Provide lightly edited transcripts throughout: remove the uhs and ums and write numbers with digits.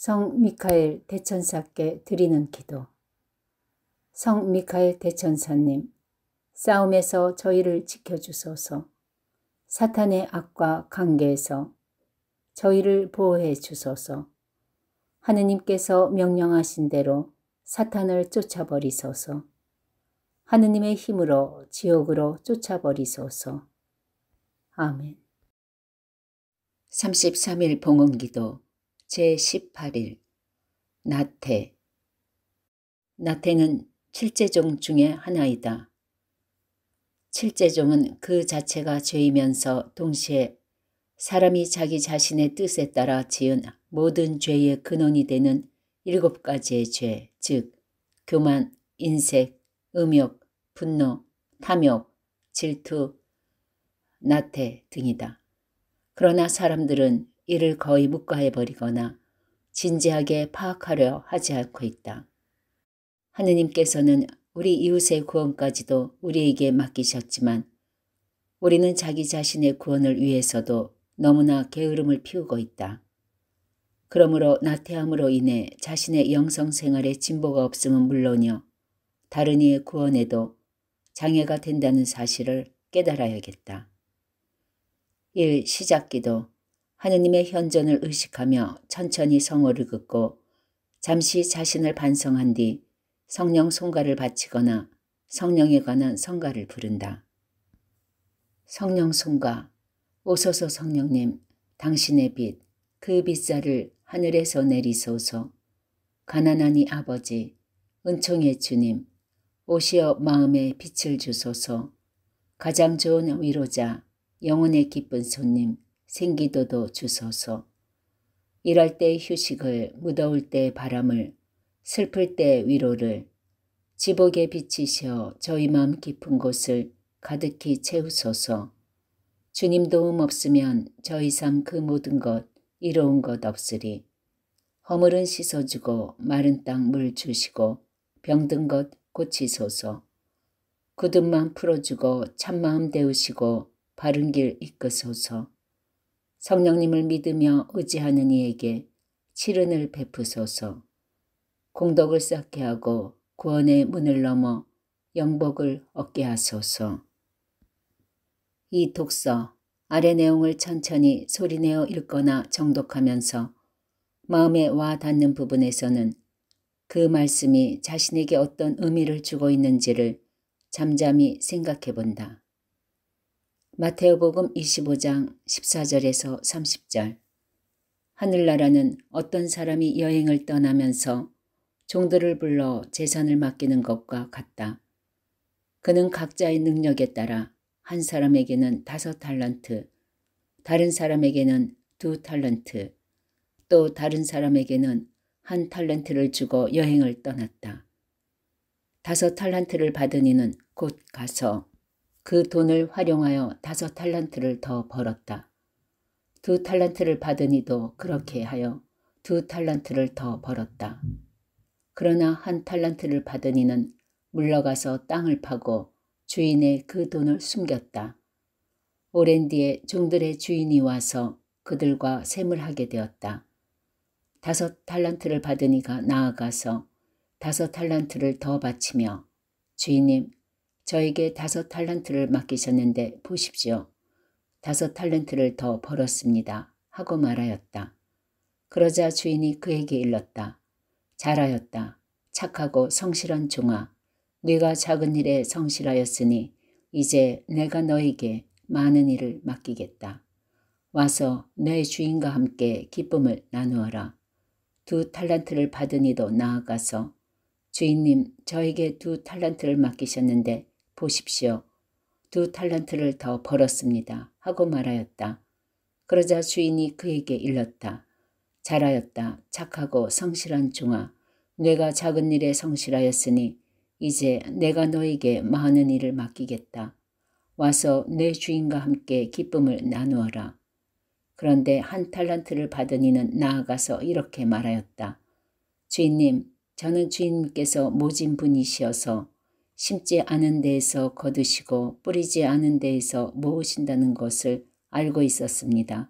성 미카엘 대천사께 드리는 기도. 성 미카엘 대천사님, 싸움에서 저희를 지켜주소서. 사탄의 악과 관계에서 저희를 보호해 주소서. 하느님께서 명령하신 대로 사탄을 쫓아버리소서. 하느님의 힘으로 지옥으로 쫓아버리소서. 아멘. 33일 봉헌기도 제18일 나태. 나태는 칠제종 중의 하나이다. 칠제종은 그 자체가 죄이면서 동시에 사람이 자기 자신의 뜻에 따라 지은 모든 죄의 근원이 되는 7가지의 죄, 즉 교만, 인색, 음욕, 분노, 탐욕, 질투, 나태 등이다. 그러나 사람들은 이를 거의 묵과해버리거나 진지하게 파악하려 하지 않고 있다. 하느님께서는 우리 이웃의 구원까지도 우리에게 맡기셨지만 우리는 자기 자신의 구원을 위해서도 너무나 게으름을 피우고 있다. 그러므로 나태함으로 인해 자신의 영성생활에 진보가 없음은 물론이요, 다른 이의 구원에도 장애가 된다는 사실을 깨달아야겠다. 1. 시작기도. 하느님의 현존을 의식하며 천천히 성호를 긋고 잠시 자신을 반성한 뒤 성령 송가를 바치거나 성령에 관한 성가를 부른다. 성령 송가. 오소서 성령님, 당신의 빛, 그 빛살을 하늘에서 내리소서. 가난하니 아버지, 은총의 주님, 오시어 마음에 빛을 주소서. 가장 좋은 위로자, 영혼의 기쁜 손님, 생기도도 주소서. 일할 때 휴식을, 무더울 때 바람을, 슬플 때 위로를, 지복에 비치시어 저희 마음 깊은 곳을 가득히 채우소서. 주님 도움 없으면 저희 삶 그 모든 것 이로운 것 없으리. 허물은 씻어주고 마른 땅 물 주시고 병든 것 고치소서. 굳은 마음 풀어주고 참마음 데우시고 바른 길 이끄소서. 성령님을 믿으며 의지하는 이에게 칠은을 베푸소서. 공덕을 쌓게 하고 구원의 문을 넘어 영복을 얻게 하소서. 이 독서, 아래 내용을 천천히 소리내어 읽거나 정독하면서 마음에 와 닿는 부분에서는 그 말씀이 자신에게 어떤 의미를 주고 있는지를 잠잠히 생각해 본다. 마테오복음 25장 14절에서 30절. 하늘나라는 어떤 사람이 여행을 떠나면서 종들을 불러 재산을 맡기는 것과 같다. 그는 각자의 능력에 따라 한 사람에게는 5달란트, 다른 사람에게는 2달란트, 또 다른 사람에게는 1달란트를 주고 여행을 떠났다. 5달란트를 받은 이는 곧 가서 그 돈을 활용하여 5달란트를 더 벌었다. 2달란트를 받은 이도 그렇게 하여 2달란트를 더 벌었다. 그러나 1달란트를 받은 이는 물러가서 땅을 파고 주인의 그 돈을 숨겼다. 오랜 뒤에 종들의 주인이 와서 그들과 셈을 하게 되었다. 5달란트를 받은 이가 나아가서 5달란트를 더 바치며 주인님, 저에게 5달란트를 맡기셨는데 보십시오. 5달란트를 더 벌었습니다. 하고 말하였다. 그러자 주인이 그에게 일렀다. 잘하였다. 착하고 성실한 종아. 네가 작은 일에 성실하였으니 이제 내가 너에게 많은 일을 맡기겠다. 와서 내 주인과 함께 기쁨을 나누어라. 2달란트를 받은 이도 나아가서 주인님, 저에게 2달란트를 맡기셨는데 보십시오. 2달란트를 더 벌었습니다. 하고 말하였다. 그러자 주인이 그에게 일렀다. 잘하였다. 착하고 성실한 종아. 내가 작은 일에 성실하였으니 이제 내가 너에게 많은 일을 맡기겠다. 와서 내 주인과 함께 기쁨을 나누어라. 그런데 1달란트를 받은 이는 나아가서 이렇게 말하였다. 주인님, 저는 주인님께서 모진 분이시어서 심지 않은 데에서 거두시고 뿌리지 않은 데에서 모으신다는 것을 알고 있었습니다.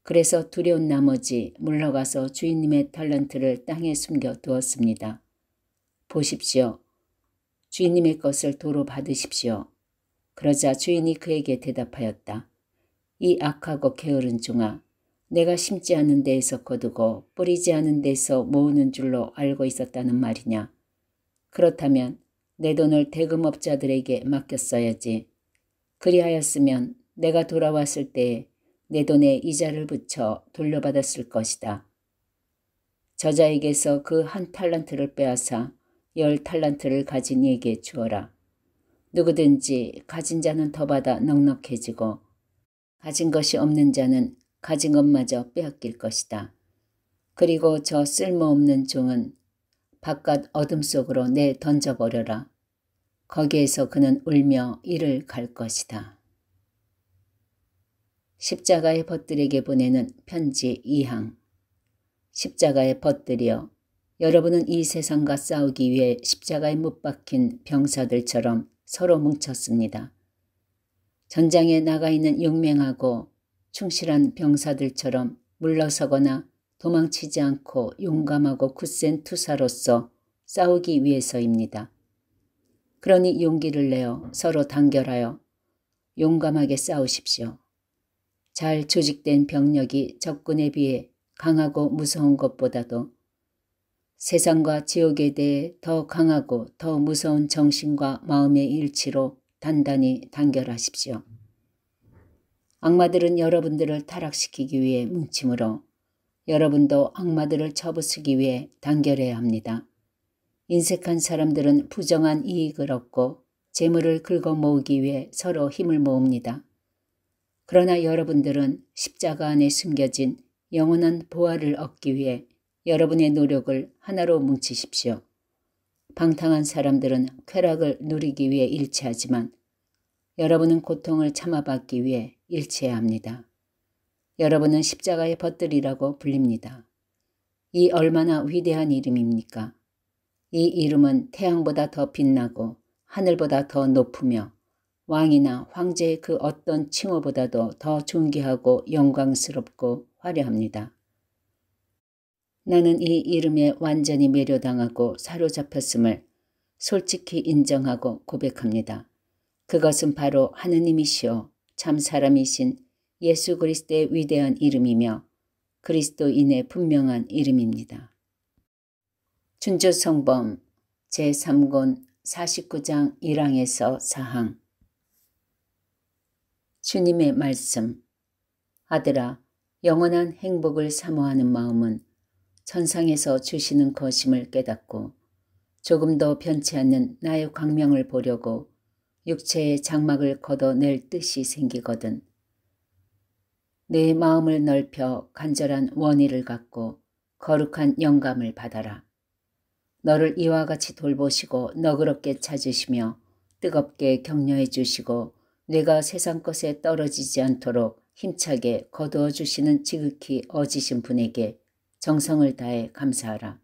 그래서 두려운 나머지 물러가서 주인님의 달란트를 땅에 숨겨 두었습니다. 보십시오. 주인님의 것을 도로 받으십시오. 그러자 주인이 그에게 대답하였다. 이 악하고 게으른 종아, 내가 심지 않은 데에서 거두고 뿌리지 않은 데서 모으는 줄로 알고 있었다는 말이냐. 그렇다면 내 돈을 대금업자들에게 맡겼어야지. 그리하였으면 내가 돌아왔을 때에 내 돈에 이자를 붙여 돌려받았을 것이다. 저자에게서 그 1달란트를 빼앗아 10달란트를 가진 이에게 주어라. 누구든지 가진 자는 더 받아 넉넉해지고 가진 것이 없는 자는 가진 것마저 빼앗길 것이다. 그리고 저 쓸모없는 종은 바깥 어둠 속으로 내 던져버려라. 거기에서 그는 울며 이를 갈 것이다. 십자가의 벗들에게 보내는 편지 2항. 십자가의 벗들이여, 여러분은 이 세상과 싸우기 위해 십자가에 못 박힌 병사들처럼 서로 뭉쳤습니다. 전장에 나가 있는 용맹하고 충실한 병사들처럼 물러서거나 도망치지 않고 용감하고 굳센 투사로서 싸우기 위해서입니다. 그러니 용기를 내어 서로 단결하여 용감하게 싸우십시오. 잘 조직된 병력이 적군에 비해 강하고 무서운 것보다도 세상과 지옥에 대해 더 강하고 더 무서운 정신과 마음의 일치로 단단히 단결하십시오. 악마들은 여러분들을 타락시키기 위해 뭉치므로 여러분도 악마들을 쳐부수기 위해 단결해야 합니다. 인색한 사람들은 부정한 이익을 얻고 재물을 긁어 모으기 위해 서로 힘을 모읍니다. 그러나 여러분들은 십자가 안에 숨겨진 영원한 보화를 얻기 위해 여러분의 노력을 하나로 뭉치십시오. 방탕한 사람들은 쾌락을 누리기 위해 일치하지만 여러분은 고통을 참아받기 위해 일치해야 합니다. 여러분은 십자가의 벗들이라고 불립니다. 이 얼마나 위대한 이름입니까? 이 이름은 태양보다 더 빛나고 하늘보다 더 높으며 왕이나 황제의 그 어떤 칭호보다도 더 존귀하고 영광스럽고 화려합니다. 나는 이 이름에 완전히 매료당하고 사로잡혔음을 솔직히 인정하고 고백합니다. 그것은 바로 하느님이시오 참 사람이신 예수 그리스도의 위대한 이름이며 그리스도인의 분명한 이름입니다. 준주성범 제3권 49장 1항에서 4항. 주님의 말씀. 아들아, 영원한 행복을 사모하는 마음은 천상에서 주시는 것임을 깨닫고 조금도 변치 않는 나의 광명을 보려고 육체의 장막을 걷어낼 뜻이 생기거든. 내 마음을 넓혀 간절한 원의를 갖고 거룩한 영감을 받아라. 너를 이와 같이 돌보시고 너그럽게 찾으시며 뜨겁게 격려해 주시고 내가 세상 것에 떨어지지 않도록 힘차게 거두어 주시는 지극히 어지신 분에게 정성을 다해 감사하라.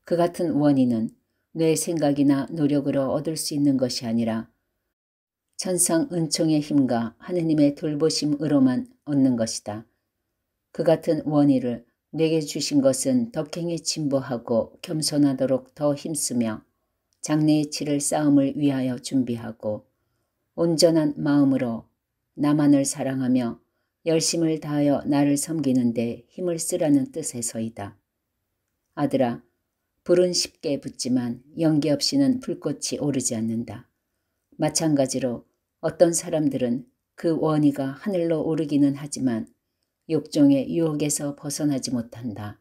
그 같은 원인은 내 생각이나 노력으로 얻을 수 있는 것이 아니라 천상 은총의 힘과 하느님의 돌보심으로만 얻는 것이다. 그 같은 원의를 내게 주신 것은 덕행에 진보하고 겸손하도록 더 힘쓰며 장래의 치를 싸움을 위하여 준비하고 온전한 마음으로 나만을 사랑하며 열심을 다하여 나를 섬기는 데 힘을 쓰라는 뜻에서이다. 아들아, 불은 쉽게 붙지만 연기 없이는 불꽃이 오르지 않는다. 마찬가지로 어떤 사람들은 그 원의가 하늘로 오르기는 하지만 욕종의 유혹에서 벗어나지 못한다.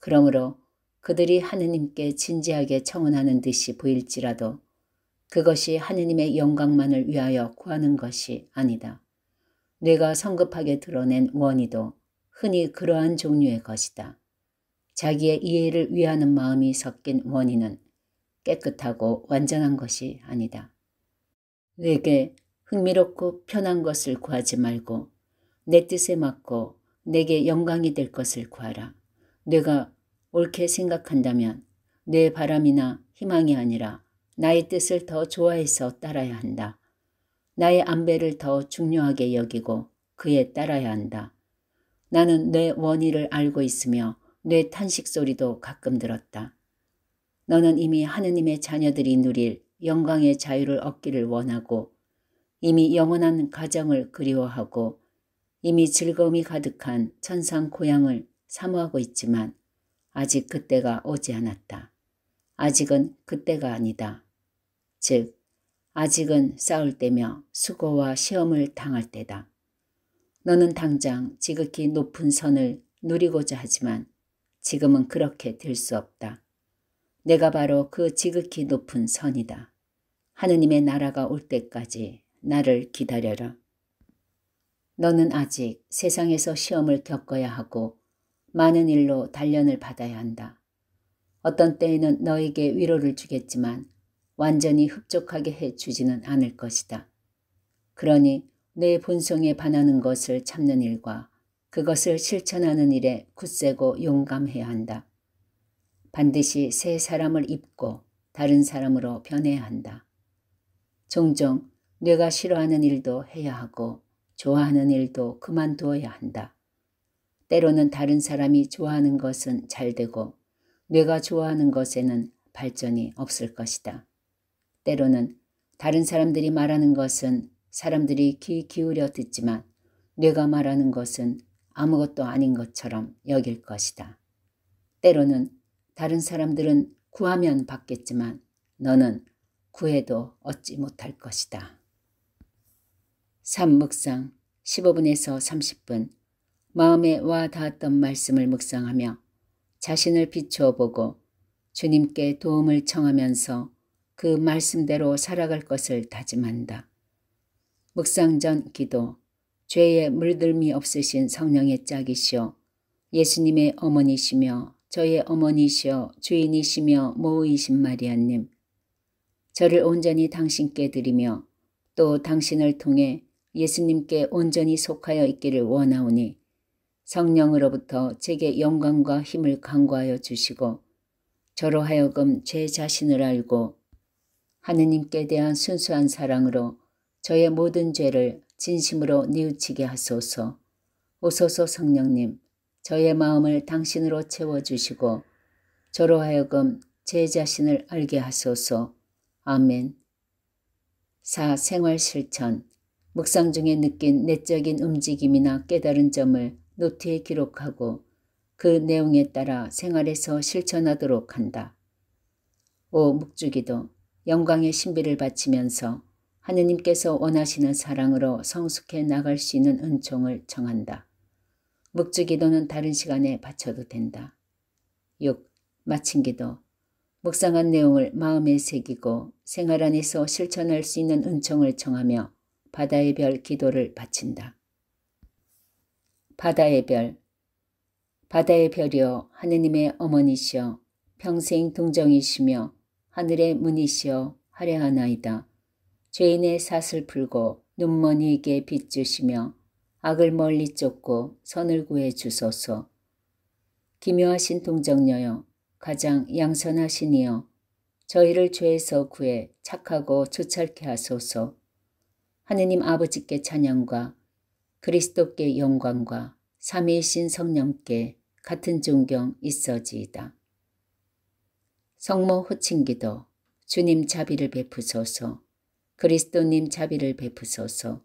그러므로 그들이 하느님께 진지하게 청원하는 듯이 보일지라도 그것이 하느님의 영광만을 위하여 구하는 것이 아니다. 내가 성급하게 드러낸 원의도 흔히 그러한 종류의 것이다. 자기의 이해를 위하는 마음이 섞인 원의는 깨끗하고 완전한 것이 아니다. 내게 흥미롭고 편한 것을 구하지 말고 내 뜻에 맞고 내게 영광이 될 것을 구하라. 내가 옳게 생각한다면 내 바람이나 희망이 아니라 나의 뜻을 더 좋아해서 따라야 한다. 나의 안배를 더 중요하게 여기고 그에 따라야 한다. 나는 내 원인을 알고 있으며 내 탄식 소리도 가끔 들었다. 너는 이미 하느님의 자녀들이 누릴 영광의 자유를 얻기를 원하고 이미 영원한 가정을 그리워하고 이미 즐거움이 가득한 천상 고향을 사모하고 있지만 아직 그때가 오지 않았다. 아직은 그때가 아니다. 즉, 아직은 싸울 때며 수고와 시험을 당할 때다. 너는 당장 지극히 높은 선을 누리고자 하지만 지금은 그렇게 될 수 없다. 내가 바로 그 지극히 높은 선이다. 하느님의 나라가 올 때까지 나를 기다려라. 너는 아직 세상에서 시험을 겪어야 하고 많은 일로 단련을 받아야 한다. 어떤 때에는 너에게 위로를 주겠지만 완전히 흡족하게 해주지는 않을 것이다. 그러니 내 본성에 반하는 것을 참는 일과 그것을 실천하는 일에 굳세고 용감해야 한다. 반드시 새 사람을 입고 다른 사람으로 변해야 한다. 종종 내가 싫어하는 일도 해야 하고 좋아하는 일도 그만두어야 한다. 때로는 다른 사람이 좋아하는 것은 잘 되고 내가 좋아하는 것에는 발전이 없을 것이다. 때로는 다른 사람들이 말하는 것은 사람들이 귀 기울여 듣지만 내가 말하는 것은 아무것도 아닌 것처럼 여길 것이다. 때로는 다른 사람들은 구하면 받겠지만 너는 구해도 얻지 못할 것이다. 3. 묵상 15분에서 30분 마음에 와 닿았던 말씀을 묵상하며 자신을 비추어 보고 주님께 도움을 청하면서 그 말씀대로 살아갈 것을 다짐한다. 묵상 전 기도 죄에 물들미 없으신 성령의 짝이시오 예수님의 어머니시며 저의 어머니시여 주인이시며 모의이신 마리아님 저를 온전히 당신께 드리며 또 당신을 통해 예수님께 온전히 속하여 있기를 원하오니 성령으로부터 제게 영광과 힘을 강구하여 주시고 저로 하여금 제 자신을 알고 하느님께 대한 순수한 사랑으로 저의 모든 죄를 진심으로 뉘우치게 하소서. 오소서 성령님, 저의 마음을 당신으로 채워주시고 저로 하여금 제 자신을 알게 하소서. 아멘. 4. 생활 실천 묵상 중에 느낀 내적인 움직임이나 깨달은 점을 노트에 기록하고 그 내용에 따라 생활에서 실천하도록 한다. 5. 묵주기도 영광의 신비를 바치면서 하느님께서 원하시는 사랑으로 성숙해 나갈 수 있는 은총을 청한다. 묵주기도는 다른 시간에 바쳐도 된다. 6. 마침기도 묵상한 내용을 마음에 새기고 생활 안에서 실천할 수 있는 은총을 청하며 바다의 별 기도를 바친다. 바다의 별 바다의 별이여 하느님의 어머니시여 평생 동정이시며 하늘의 문이시여 하려하나이다. 죄인의 삿을 풀고 눈먼이에게 빛 주시며 악을 멀리 쫓고 선을 구해 주소서. 기묘하신 동정녀여 가장 양선하신 이여 저희를 죄에서 구해 착하고 조찰케 하소서. 하느님 아버지께 찬양과 그리스도께 영광과 삼위이신 성령께 같은 존경 있어지이다. 성모 호칭기도 주님 자비를 베푸소서. 그리스도님 자비를 베푸소서.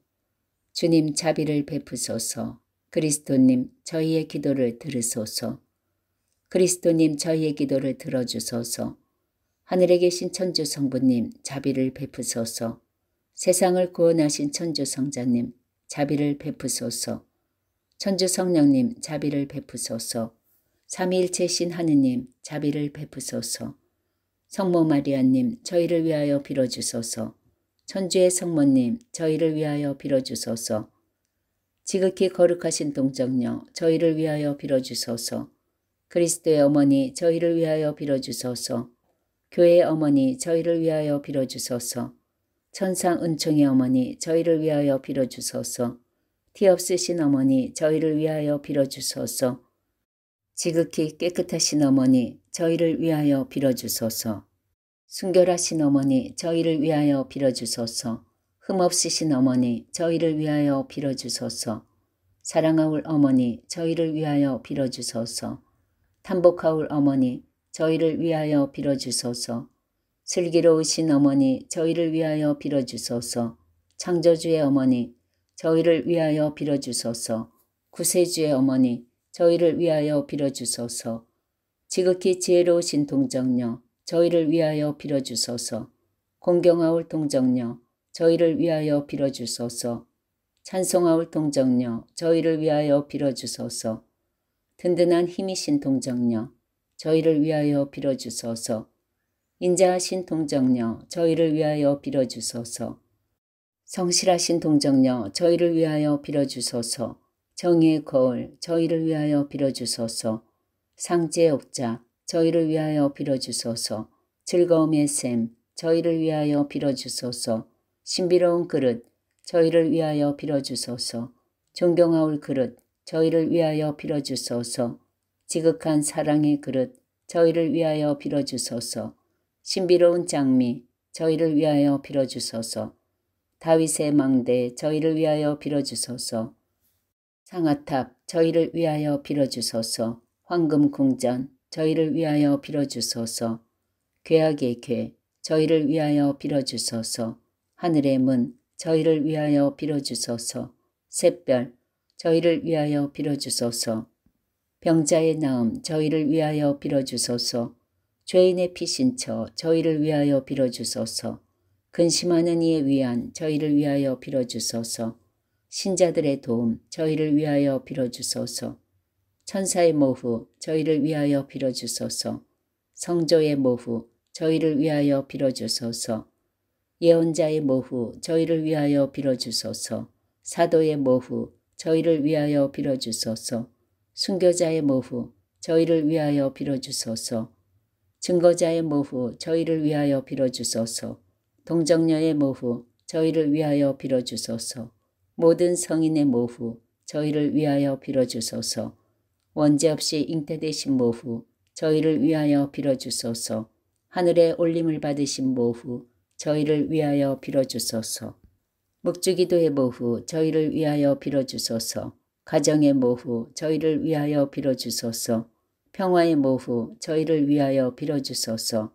주님 자비를 베푸소서. 그리스도님 저희의 기도를 들으소서. 그리스도님 저희의 기도를 들어주소서. 하늘에 계신 천주 성부님 자비를 베푸소서. 세상을 구원하신 천주 성자님 자비를 베푸소서. 천주 성령님 자비를 베푸소서. 삼위일체신 하느님 자비를 베푸소서. 성모 마리아님 저희를 위하여 빌어주소서. 천주의 성모님 저희를 위하여 빌어주소서. 지극히 거룩하신 동정녀 저희를 위하여 빌어주소서. 그리스도의 어머니 저희를 위하여 빌어주소서. 교회의 어머니 저희를 위하여 빌어주소서. 천상 은총의 어머니 저희를 위하여 빌어주소서. 티 없으신 어머니 저희를 위하여 빌어주소서. 지극히 깨끗하신 어머니 저희를 위하여 빌어주소서. 순결하신 어머니 저희를 위하여 빌어주소서. 흠없으신 어머니 저희를 위하여 빌어주소서. 사랑하올 어머니 저희를 위하여 빌어주소서. 탐복하올 어머니 저희를 위하여 빌어주소서. 슬기로우신 어머니 저희를 위하여 빌어주소서. 창조주의 어머니 저희를 위하여 빌어주소서. 구세주의 어머니 저희를 위하여 빌어주소서. 지극히 지혜로우신 동정녀 저희를 위하여 빌어주소서. 공경하올 동정녀 저희를 위하여 빌어주소서. 찬송하올 동정녀 저희를 위하여 빌어주소서. 든든한 힘이신 동정녀 저희를 위하여 빌어주소서. 인자하신 동정녀 저희를 위하여 빌어주소서. 성실하신 동정녀 저희를 위하여 빌어주소서. 정의의 거울 저희를 위하여 빌어주소서. 상지의 옥자 저희를 위하여 빌어주소서. 즐거움의 샘 저희를 위하여 빌어주소서. 신비로운 그릇 저희를 위하여 빌어주소서. 존경하올 그릇 저희를 위하여 빌어주소서. 지극한 사랑의 그릇 저희를 위하여 빌어주소서. 신비로운 장미 저희를 위하여 빌어주소서. 다윗의 망대 저희를 위하여 빌어주소서. 상아탑 저희를 위하여 빌어주소서. 황금궁전 저희를 위하여 빌어주소서. 괴악의 궤 저희를 위하여 빌어주소서. 하늘의 문 저희를 위하여 빌어주소서. 샛별 저희를 위하여 빌어주소서. 병자의 나음 저희를 위하여 빌어주소서. 죄인의 피신처 저희를 위하여 빌어주소서. 근심하는 이의 위안 저희를 위하여 빌어주소서. 신자들의 도움 저희를 위하여 빌어주소서. 천사의 모후 저희를 위하여 빌어주소서. 성조의 모후 저희를 위하여 빌어주소서. 예언자의 모후 저희를 위하여 빌어주소서. 사도의 모후 저희를 위하여 빌어주소서. 순교자의 모후 저희를 위하여 빌어주소서. 증거자의 모후 저희를 위하여 빌어주소서. 동정녀의 모후 저희를 위하여 빌어주소서. 모든 성인의 모후 저희를 위하여 빌어주소서. 원죄 없이 잉태되신 모후 저희를 위하여 빌어주소서. 하늘에 올림을 받으신 모후 저희를 위하여 빌어주소서. 묵주기도의 모후 저희를 위하여 빌어주소서. 가정의 모후 저희를 위하여 빌어주소서. 평화의 모후 저희를 위하여 빌어주소서.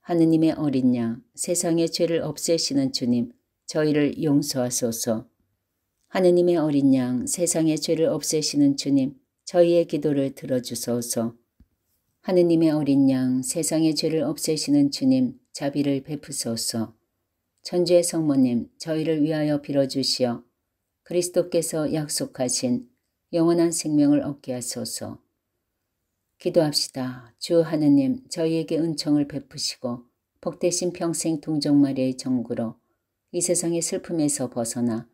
하느님의 어린 양 세상의 죄를 없애시는 주님 저희를 용서하소서. 하느님의 어린 양 세상의 죄를 없애시는 주님 저희의 기도를 들어주소서. 하느님의 어린 양 세상의 죄를 없애시는 주님 자비를 베푸소서. 천주의 성모님 저희를 위하여 빌어주시어 그리스도께서 약속하신 영원한 생명을 얻게 하소서. 기도합시다. 주 하느님 저희에게 은총을 베푸시고 복되신 평생 동정마리아의 정구로 이 세상의 슬픔에서 벗어나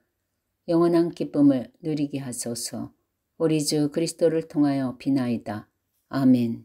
영원한 기쁨을 누리게 하소서. 우리 주 그리스도를 통하여 비나이다. 아멘.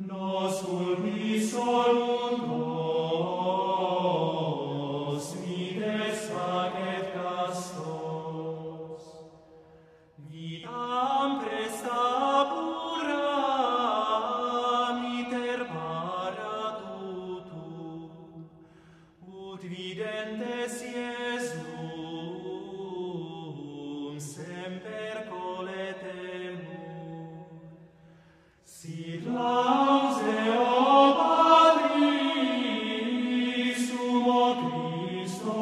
Nos ulmi solus Videntes Iesum semper coletemur, sit lauseo Patris sumo Christo